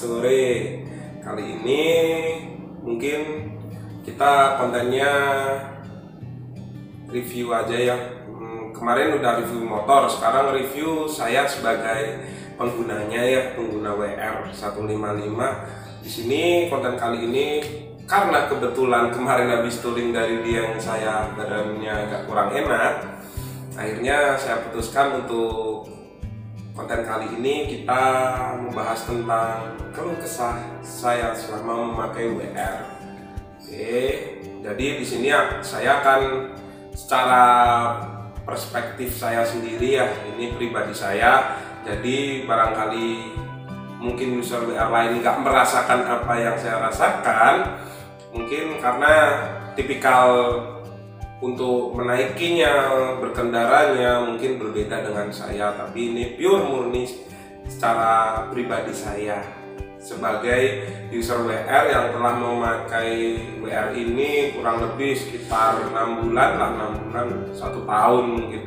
sore. Kali ini mungkin kita kontennya review aja ya. Kemarin udah review motor, sekarang review saya sebagai penggunanya ya, pengguna WR155. Di sini konten kali ini karena kebetulan kemarin habis tooling dari dia yang saya badannya agak kurang enak, akhirnya saya putuskan untuk konten kali ini kita membahas tentang keluh kesah saya selama memakai WR. Oke, jadi di sini ya saya akan secara perspektif saya sendiri ya, ini pribadi saya. Jadi barangkali mungkin user WR lain nggak merasakan apa yang saya rasakan, mungkin karena tipikal untuk menaikinya, berkendaranya mungkin berbeda dengan saya, tapi ini pure murni secara pribadi saya sebagai user WR yang telah memakai WR ini kurang lebih sekitar 6 bulan lah, 6 bulan 1 tahun mungkin.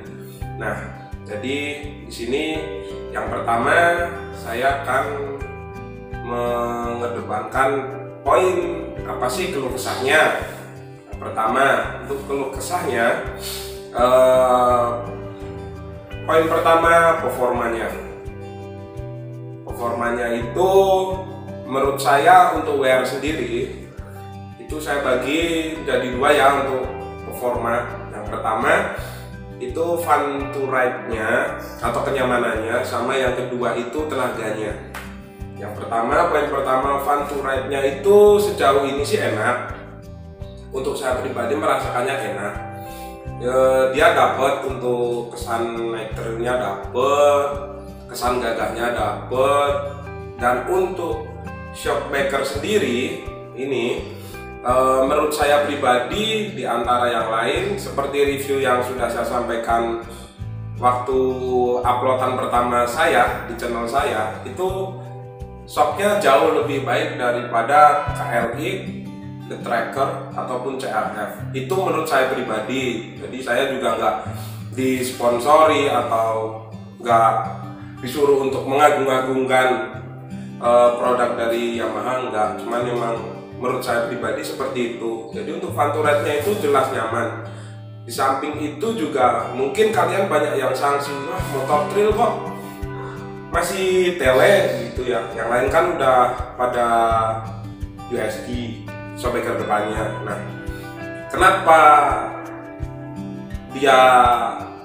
Nah, jadi di sini yang pertama saya akan mengedepankan poin apa sih keluh kesahnya. Pertama, untuk keluh kesahnya, poin pertama performanya itu menurut saya untuk WR sendiri itu saya bagi jadi dua ya untuk performa. Yang pertama itu fun to ride-nya atau kenyamanannya, sama yang kedua itu tenaganya. Yang pertama, poin pertama fun to ride-nya itu sejauh ini sih enak. Untuk saya pribadi merasakannya enak. Dia dapat untuk kesan naik trailnya dapat, kesan gagahnya dapat, dan untuk shockbreaker sendiri ini menurut saya pribadi di antara yang lain, seperti review yang sudah saya sampaikan waktu uploadan pertama saya di channel saya, itu shocknya jauh lebih baik daripada KLX, The Tracker ataupun CRF. Itu menurut saya pribadi. Jadi saya juga nggak disponsori atau nggak disuruh untuk mengagung-agungkan produk dari Yamaha, enggak. Cuman memang menurut saya pribadi seperti itu. Jadi untuk fun to ride-nya itu jelas nyaman. Di samping itu juga mungkin kalian banyak yang sanksi, wah motor trail kok masih tele gitu ya. Yang lain kan udah pada USD sampai ke depannya. Nah, kenapa dia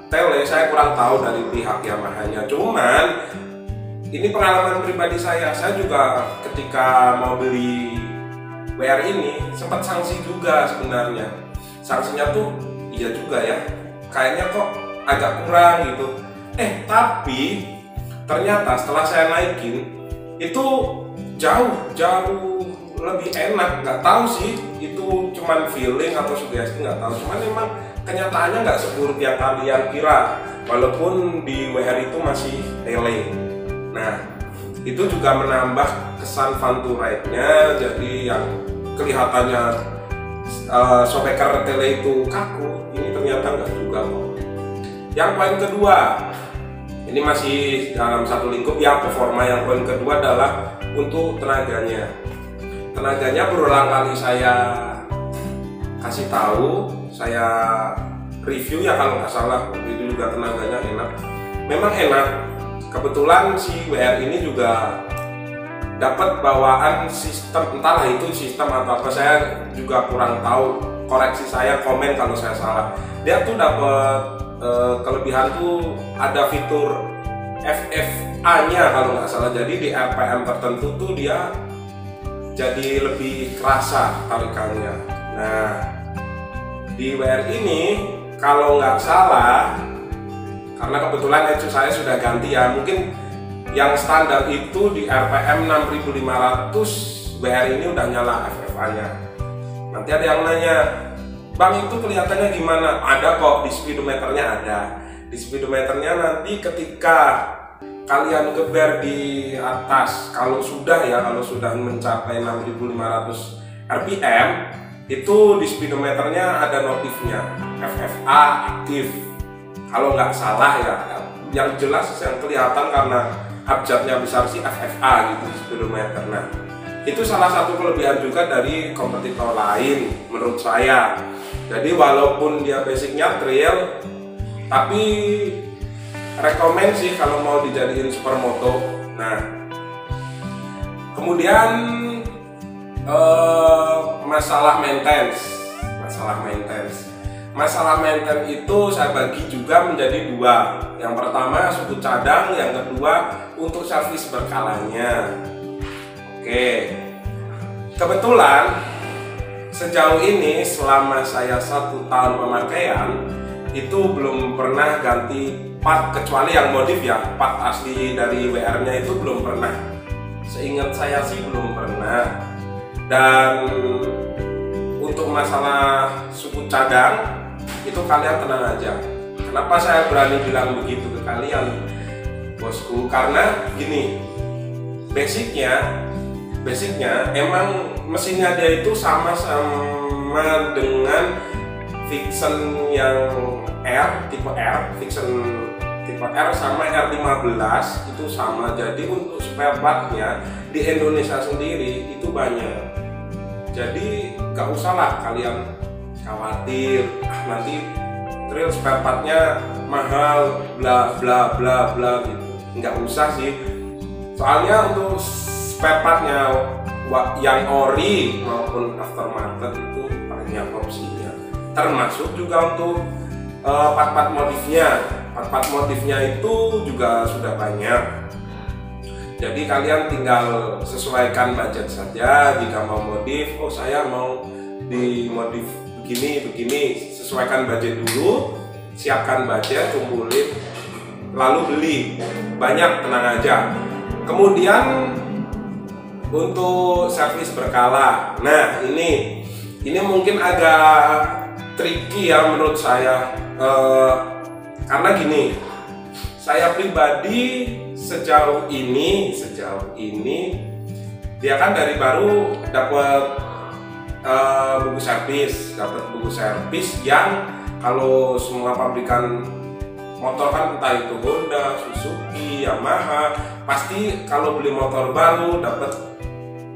tele saya kurang tahu dari pihak Yamaha-nya. Cuman ini pengalaman pribadi saya juga ketika mau beli WR ini sempat sanksi juga sebenarnya. Sanksinya tuh iya juga ya, kayaknya kok agak kurang gitu. Tapi ternyata setelah saya naikin itu jauh lebih enak. Nggak tahu sih itu cuman feeling atau sugesti, nggak tahu. Cuman memang kenyataannya nggak seburuk yang kalian kira, walaupun di WR itu masih tele. Nah, itu juga menambah kesan fun to ride-nya. Jadi yang kelihatannya shockbreaker tele itu kaku, ini ternyata nggak juga kok. Yang poin kedua, ini masih dalam satu lingkup ya, performa. Yang poin kedua adalah untuk tenaganya. Tenaganya berulang kali saya kasih tahu, saya review ya kalau nggak salah. Itu juga tenaganya enak, memang enak. Kebetulan si WR ini juga dapat bawaan sistem, entahlah itu sistem atau apa, saya juga kurang tahu. Koreksi saya, komen kalau saya salah. Dia tuh dapat kelebihan tuh ada fitur FFA-nya kalau nggak salah. Jadi di RPM tertentu tuh dia jadi lebih kerasa tarikannya. Nah, di WR ini kalau nggak salah, karena kebetulan ECU saya sudah ganti ya, mungkin yang standar itu di RPM 6500 WR ini udah nyala FFA-nya. Nanti ada yang nanya, Bang itu kelihatannya gimana? Ada kok, di speedometernya ada. Di speedometernya nanti ketika kalian geber di atas, kalau sudah mencapai 6500 RPM, itu di speedometernya ada notifnya FFA aktif kalau nggak salah ya. Yang jelas yang kelihatan karena abjadnya besar sih FFA gitu speedometer. Nah, itu salah satu kelebihan juga dari kompetitor lain menurut saya. Jadi walaupun dia basicnya trail, tapi rekomen sih kalau mau dijadiin supermoto. Nah, kemudian masalah maintenance itu saya bagi juga menjadi dua. Yang pertama suku cadang, yang kedua untuk servis berkalanya. Oke, kebetulan sejauh ini selama saya 1 tahun pemakaian itu belum pernah ganti part, kecuali yang modif ya. Part asli dari WR nya itu belum pernah, seingat saya sih belum pernah. Dan untuk masalah suku cadang itu kalian tenang aja. Kenapa saya berani bilang begitu ke kalian, bosku? Karena gini, basicnya emang mesinnya dia itu sama dengan Vixen yang tipe R sama R15 itu sama. Jadi untuk spare partnya di Indonesia sendiri itu banyak. Jadi gak usah lah kalian khawatir nanti trail spare partnya mahal bla bla bla bla gitu. Nggak usah sih, soalnya untuk spare partnya yang ori maupun aftermarket itu banyak opsinya, termasuk juga untuk part-part modifnya itu juga sudah banyak. Jadi kalian tinggal sesuaikan budget saja. Jika mau modif, oh saya mau dimodif begini, sesuaikan budget dulu, siapkan budget, kumpulin, lalu beli. Banyak, tenang aja. Kemudian untuk servis berkala, nah ini mungkin agak tricky ya menurut saya, karena gini, saya pribadi sejauh ini dia kan dari baru dapat buku servis yang kalau semua pabrikan motor kan entah itu Honda, Suzuki, Yamaha, pasti kalau beli motor baru dapat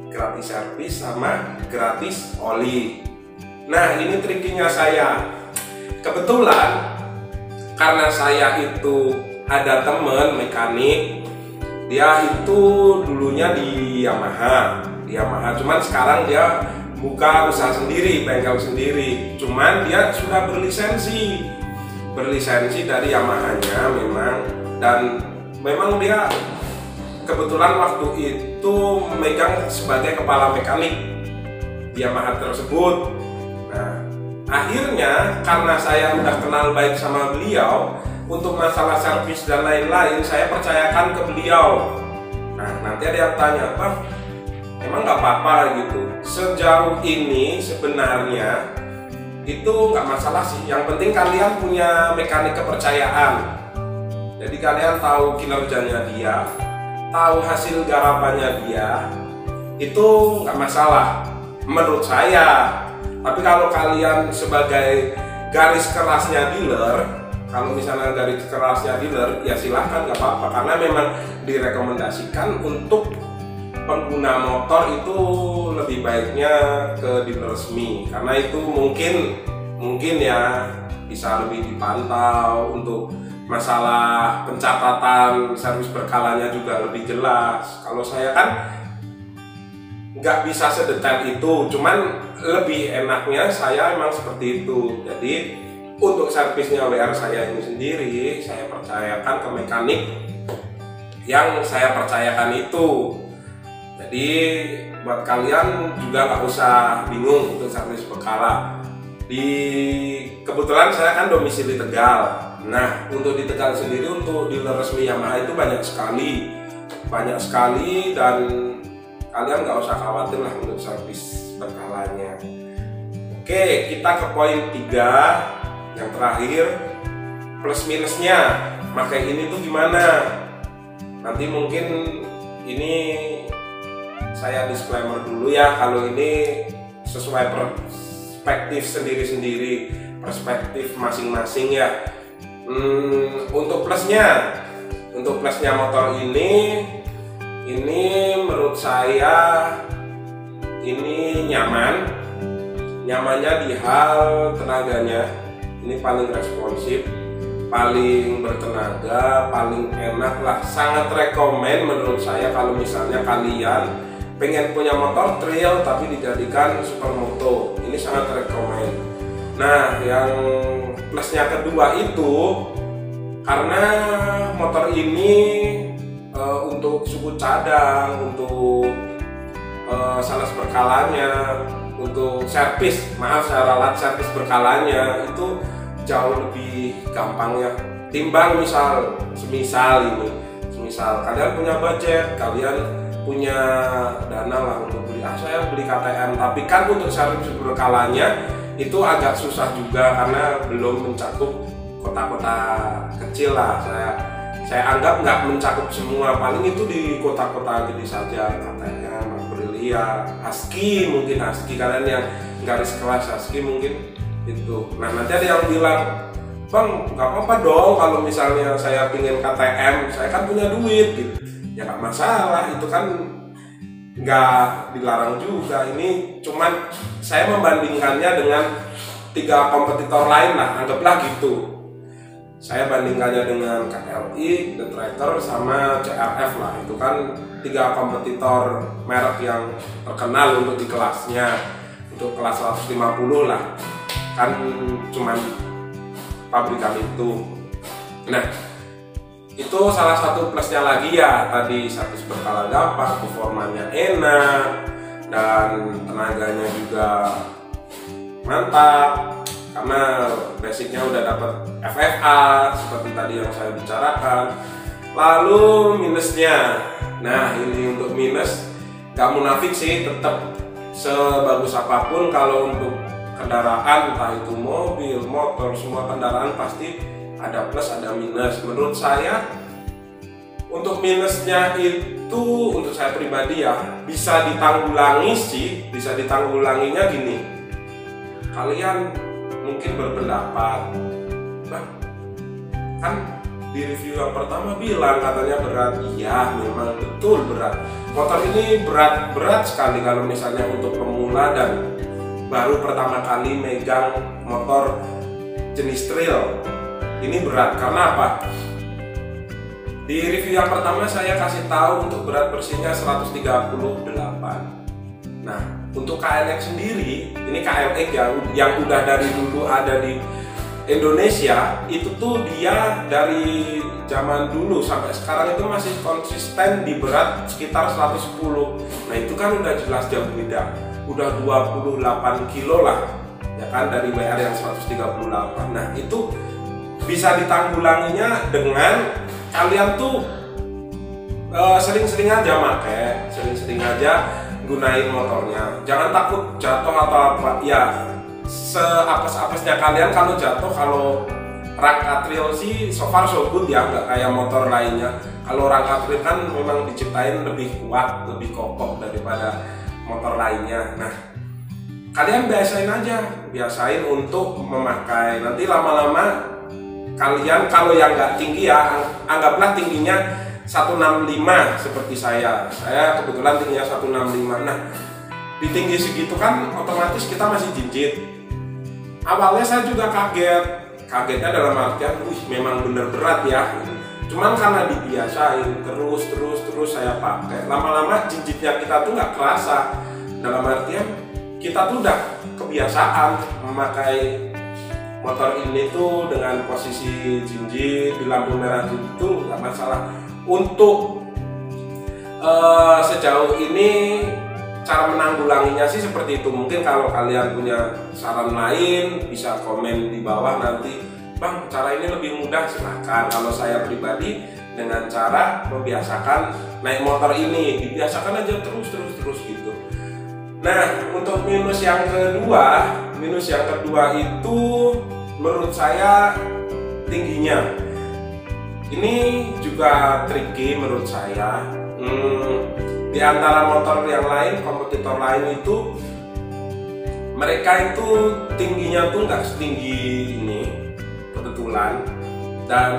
gratis servis sama gratis oli. Nah, ini trikinya saya. Kebetulan karena saya itu ada temen mekanik, dia itu dulunya di Yamaha, cuman sekarang dia buka usaha sendiri, bengkel sendiri. Cuman dia sudah berlisensi dari Yamaha-nya memang, dan memang dia kebetulan waktu itu memegang sebagai kepala mekanik di Yamaha tersebut. Nah, akhirnya karena saya udah kenal baik sama beliau, untuk masalah servis dan lain-lain saya percayakan ke beliau. Nah, nanti ada yang tanya, Bang, emang nggak apa-apa gitu? Sejauh ini sebenarnya itu nggak masalah sih. Yang penting kalian punya mekanik kepercayaan. Jadi kalian tahu kinerjanya dia, tahu hasil garapannya dia, itu nggak masalah menurut saya. Tapi kalau kalian sebagai garis kerasnya dealer, kalau misalnya garis kerasnya dealer, ya silahkan, nggak apa-apa, karena memang direkomendasikan untuk pengguna motor itu lebih baiknya ke dealer resmi, karena itu mungkin ya bisa lebih dipantau. Untuk masalah pencatatan servis berkalanya juga lebih jelas. Kalau saya kan nggak bisa sedetail itu, cuman lebih enaknya saya emang seperti itu. Jadi untuk servisnya WR saya ini sendiri, saya percayakan ke mekanik yang saya percayakan itu. Jadi buat kalian juga nggak usah bingung untuk servis berkala. Kebetulan saya kan domisili Tegal. Nah, untuk di Tegal sendiri untuk dealer resmi Yamaha itu banyak sekali, dan kalian nggak usah khawatir lah untuk servis berkalanya. Oke, kita ke poin 3 yang terakhir, plus minusnya pakai ini tuh gimana. Nanti mungkin ini saya disclaimer dulu ya, kalau ini sesuai perspektif sendiri-sendiri, perspektif masing-masing ya. Untuk plusnya Untuk plusnya motor ini menurut saya ini nyamannya di hal tenaganya. Ini paling responsif, paling bertenaga, paling enak lah. Sangat rekomen menurut saya kalau misalnya kalian pengen punya motor trail tapi dijadikan supermoto. Ini sangat rekomen. Nah, yang plusnya kedua itu karena motor ini untuk suku cadang, untuk salas berkalanya, untuk servis, ralat servis berkalanya itu jauh lebih gampang ya. Timbang semisal kalian punya budget, kalian punya dana lah untuk beli, saya beli KTM, tapi kan untuk servis berkalanya itu agak susah juga karena belum mencakup kota-kota kecil lah. Saya anggap nggak mencakup semua, paling itu di kota-kota gede saja, KTM, Aprilia, Husky kalian yang garis kelas Husky mungkin itu. Nah, nanti ada yang bilang, bang nggak apa-apa dong kalau misalnya saya pingin KTM, saya kan punya duit gitu. Ya nggak masalah, itu kan nggak dilarang juga. Ini cuman saya membandingkannya dengan 3 kompetitor lain lah, anggaplah gitu. Saya bandingkannya dengan KLI, The Tracker, sama CRF lah. Itu kan 3 kompetitor merek yang terkenal untuk di kelasnya. Untuk kelas 150 lah, kan cuman pabrikan itu. Nah, itu salah satu plusnya lagi ya. Tadi servis berkala gampang, performanya enak, dan tenaganya juga mantap. Karena basicnya udah dapat FFA seperti tadi yang saya bicarakan. Lalu minusnya, nah ini untuk minus gak munafik sih, tetap sebagus apapun kalau untuk kendaraan, entah itu mobil, motor, semua kendaraan pasti ada plus ada minus. Menurut saya untuk minusnya itu, untuk saya pribadi ya, bisa ditanggulanginya gini. Kalian mungkin berpendapat, bang kan di review yang pertama bilang katanya berat. Iya, memang betul berat. Motor ini berat sekali kalau misalnya untuk pemula dan baru pertama kali megang motor jenis trail. Ini berat karena apa? Di review yang pertama saya kasih tahu untuk berat bersihnya 138. Nah, untuk KLX sendiri, ini KLX yang udah dari dulu ada di Indonesia, itu tuh dia dari zaman dulu sampai sekarang itu masih konsisten di berat sekitar 110. Nah, itu kan udah jelas jauh beda. Udah 28 kilo lah, ya kan, dari WR yang 138. Nah, itu bisa ditanggulanginya dengan kalian tuh sering-sering aja gunain motornya. Jangan takut jatuh atau apa. Ya, seapes-apesnya kalian kalau jatuh, kalau rangka trail sih so far so good ya, nggak kayak motor lainnya. Kalau rangka trail kan memang diciptain lebih kuat, lebih kokoh daripada motor lainnya. Nah, kalian biasain untuk memakai. Nanti lama-lama kalian, kalau yang nggak tinggi ya, anggaplah tingginya 165 seperti saya kebetulan tingginya 165. Nah, di tinggi segitu kan otomatis kita masih jinjit. Awalnya saya juga kagetnya dalam artian memang bener berat ya. Cuman karena dibiasain terus saya pakai, lama-lama jinjitnya kita tuh nggak kerasa. Dalam artian kita tuh udah kebiasaan memakai motor ini tuh dengan posisi jinjit di lampu merah itu nggak masalah. Untuk sejauh ini cara menanggulanginya sih seperti itu. Mungkin kalau kalian punya saran lain bisa komen di bawah nanti, bang cara ini lebih mudah, silahkan. Kalau saya pribadi dengan cara membiasakan naik motor ini, dibiasakan aja terus gitu. Nah, untuk minus yang kedua itu menurut saya tingginya. Ini juga tricky menurut saya. Di antara motor yang lain, kompetitor lain itu, mereka itu tingginya tuh nggak setinggi ini kebetulan, dan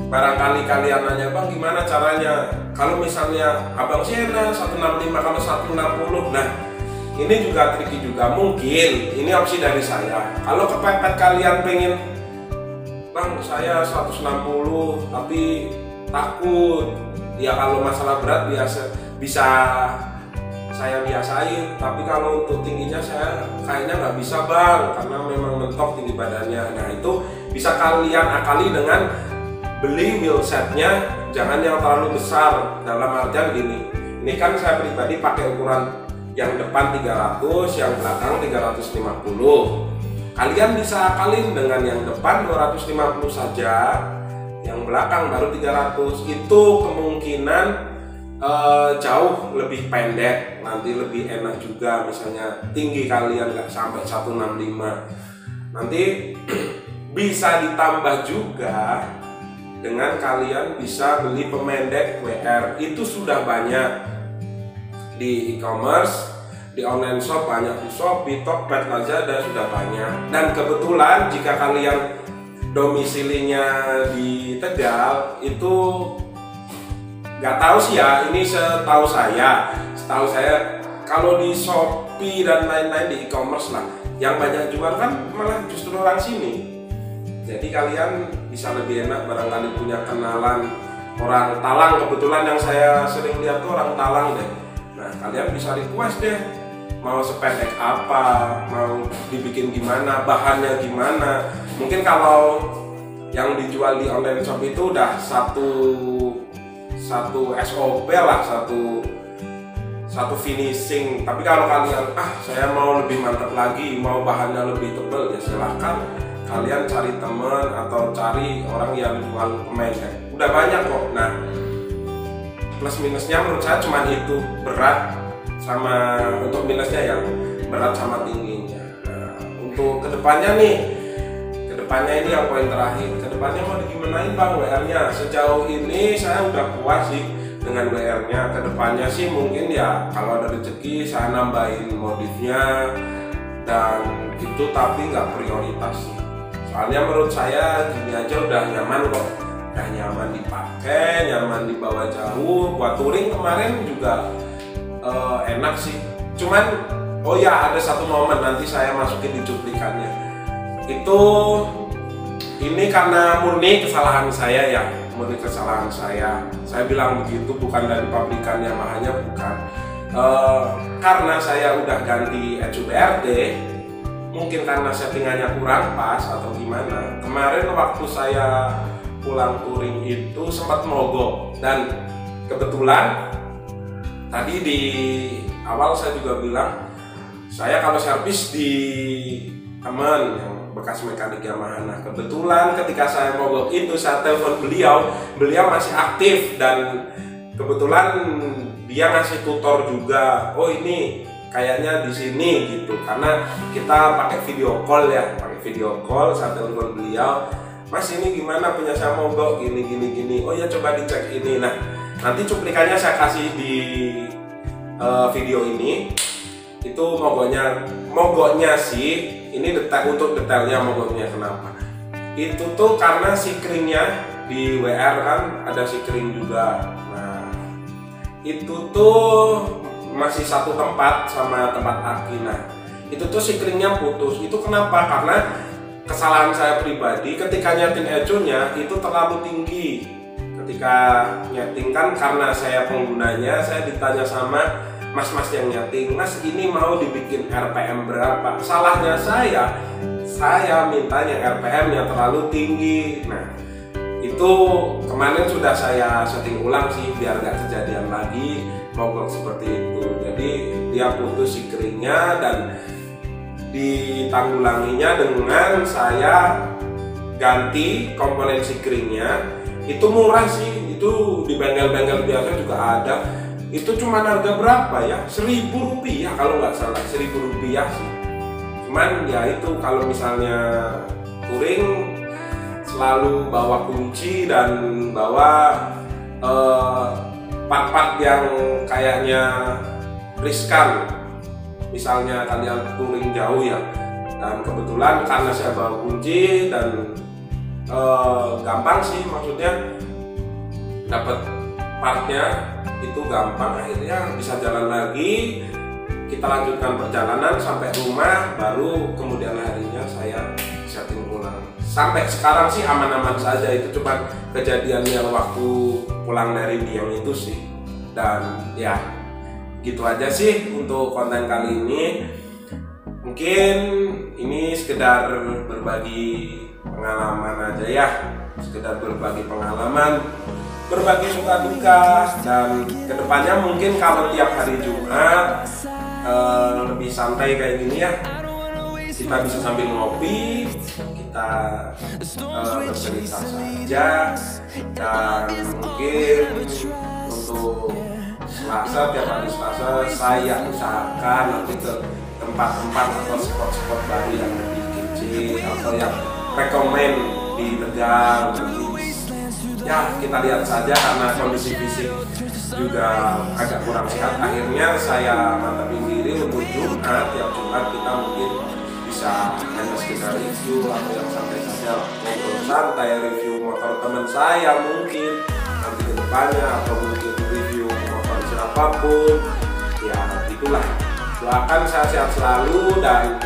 barangkali kalian nanya, bang gimana caranya kalau misalnya abang Siena 165 kalau 160. Nah ini juga tricky juga, mungkin ini opsi dari saya. Kalau kepepet kalian pengen, bang saya 160 tapi takut, ya kalau masalah berat biasa bisa saya biasain, tapi kalau untuk tingginya saya kayaknya nggak bisa bang, karena memang mentok tinggi badannya. Nah itu bisa kalian akali dengan beli wheelsetnya jangan yang terlalu besar. Dalam artian gini, ini kan saya pribadi pakai ukuran yang depan 300, yang belakang 350. Kalian bisa akalin dengan yang depan 250 saja, yang belakang baru 300. Itu kemungkinan jauh lebih pendek, nanti lebih enak juga. Misalnya tinggi kalian nggak sampai 165, nanti bisa ditambah juga dengan kalian bisa beli pemendek WR. Itu sudah banyak di e-commerce, di online shop banyak, di Shopee, Tokped, Lazada sudah banyak. Dan kebetulan jika kalian domisilinya di Tegal, itu nggak tahu sih ya, ini setahu saya kalau di Shopee dan lain-lain di e-commerce lah, yang banyak jual kan malah justru orang sini. Jadi kalian bisa lebih enak barangkali punya kenalan orang Talang. Kebetulan yang saya sering lihat tuh orang Talang deh. Nah kalian bisa request deh, mau sependek apa, mau dibikin gimana, bahannya gimana. Mungkin kalau yang dijual di online shop itu udah satu SOP lah, satu finishing. Tapi kalau kalian saya mau lebih mantap lagi, mau bahannya lebih tebal, ya silahkan kalian cari teman atau cari orang yang jual pemendek. Udah banyak kok. Nah plus minusnya menurut saya cuma itu, berat sama, untuk minusnya yang berat sama tingginya. Nah untuk kedepannya nih, ini yang poin terakhir, kedepannya mau digimanain bang WR-nya? Sejauh ini saya udah puas sih dengan WR-nya. Kedepannya sih mungkin ya kalau ada rezeki saya nambahin modifnya dan gitu, tapi nggak prioritas sih. Soalnya menurut saya gini aja udah nyaman kok, udah nyaman dipakai, nyaman dibawa jauh. Buat touring kemarin juga enak sih. Cuman oh ya ada satu momen nanti saya masukin di cuplikannya. Ini karena murni kesalahan saya ya, murni kesalahan saya. Saya bilang begitu bukan dari pabrikan Yamaha-nya, bukan. Karena saya udah ganti ECU-BRT, mungkin karena settingannya kurang pas atau gimana. Kemarin waktu saya pulang touring itu sempat mogok, dan kebetulan tadi di awal saya juga bilang saya kalau servis di teman yang bekas mekanik Yamaha. Nah kebetulan ketika saya mogok itu saya telepon beliau masih aktif, dan kebetulan dia ngasih tutor juga. Oh ini kayaknya di sini gitu, karena kita pakai video call ya, saya telepon beliau, mas ini gimana punya saya mogok gini. Oh ya coba dicek ini. Nah nanti cuplikannya saya kasih di video ini. Itu mogoknya sih, ini untuk detailnya mogoknya kenapa. Itu tuh karena sikringnya di WR kan ada sikring juga. Nah itu tuh masih satu tempat sama tempat aki. Nah itu tuh sikringnya putus. Itu kenapa? Karena kesalahan saya pribadi ketika nyeting ECU-nya itu terlalu tinggi. Ketika nyeting kan karena saya penggunanya, saya ditanya sama mas-mas yang nyeting, mas ini mau dibikin RPM berapa? Salahnya saya mintanya RPM yang terlalu tinggi. Nah itu kemarin sudah saya setting ulang sih biar gak kejadian lagi mogok seperti itu. Jadi dia putus sikringnya dan ditanggulanginya dengan saya ganti komponen sikringnya. Itu murah sih, itu di bengkel-bengkel biasa juga ada. Itu cuma harga berapa ya? Rp1.000 kalau nggak salah, Rp1.000 sih. Cuman ya itu kalau misalnya touring selalu bawa kunci dan bawa part-part yang kayaknya riskan. Misalnya kalian touring jauh ya, dan kebetulan karena saya bawa kunci dan gampang sih, maksudnya dapat partnya itu gampang, akhirnya bisa jalan lagi. Kita lanjutkan perjalanan sampai rumah, baru kemudian harinya saya setting pulang. Sampai sekarang sih aman-aman saja, itu cuma kejadian yang waktu pulang dari Biang itu sih. Dan ya gitu aja sih untuk konten kali ini. Mungkin ini sekedar berbagi pengalaman aja ya, sekedar berbagi pengalaman, berbagi suka duka. Dan kedepannya mungkin kalau tiap hari Jumat lebih santai kayak gini ya, kita bisa sambil ngopi, kita bercerita saja. Dan mungkin untuk Selasa, tiap hari Selasa saya usahakan nanti ke tempat-tempat atau spot-spot baru yang lebih kecil atau yang rekomen di Tegal. Ya kita lihat saja, karena kondisi fisik juga agak kurang sehat. Akhirnya saya mantapin diri untuk Jumat, tiap Jumat kita mungkin bisa hanya sekedar review atau yang santai saja, ngobrol santai, review motor teman saya mungkin nanti ke depannya, atau mungkin review motor siapapun. Ya itulah, doakan saya sehat selalu dan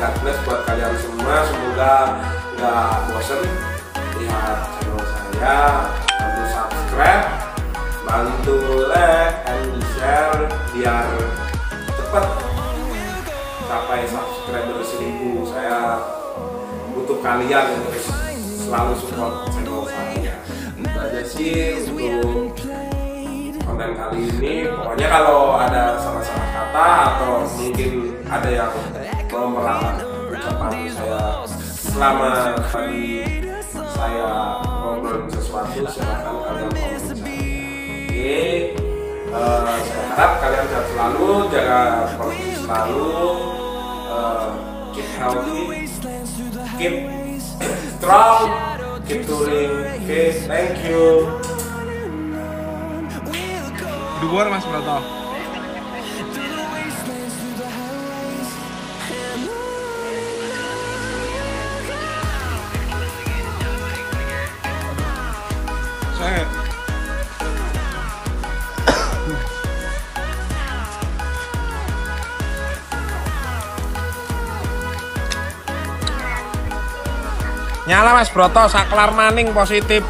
God bless buat kalian semua. Semoga nggak bosen lihat channel saya. Bantu subscribe, bantu like and share biar cepat sampai subscriber 1000. Saya butuh kalian untuk selalu support channel saya. Itu aja sih untuk konten kali ini. Pokoknya kalau ada salah-salah kata atau mungkin ada yang mau meralat ucapan saya selama tadi saya ngobrol sesuatu, silahkan kalian komen saya. Oke, saya harap kalian sehat selalu, jaga kondisi selalu, keep healthy, keep strong, keep touring. Oke, thank you. Dhuwur Mas Broto. Saya nyala Mas Broto, saklar maning positif.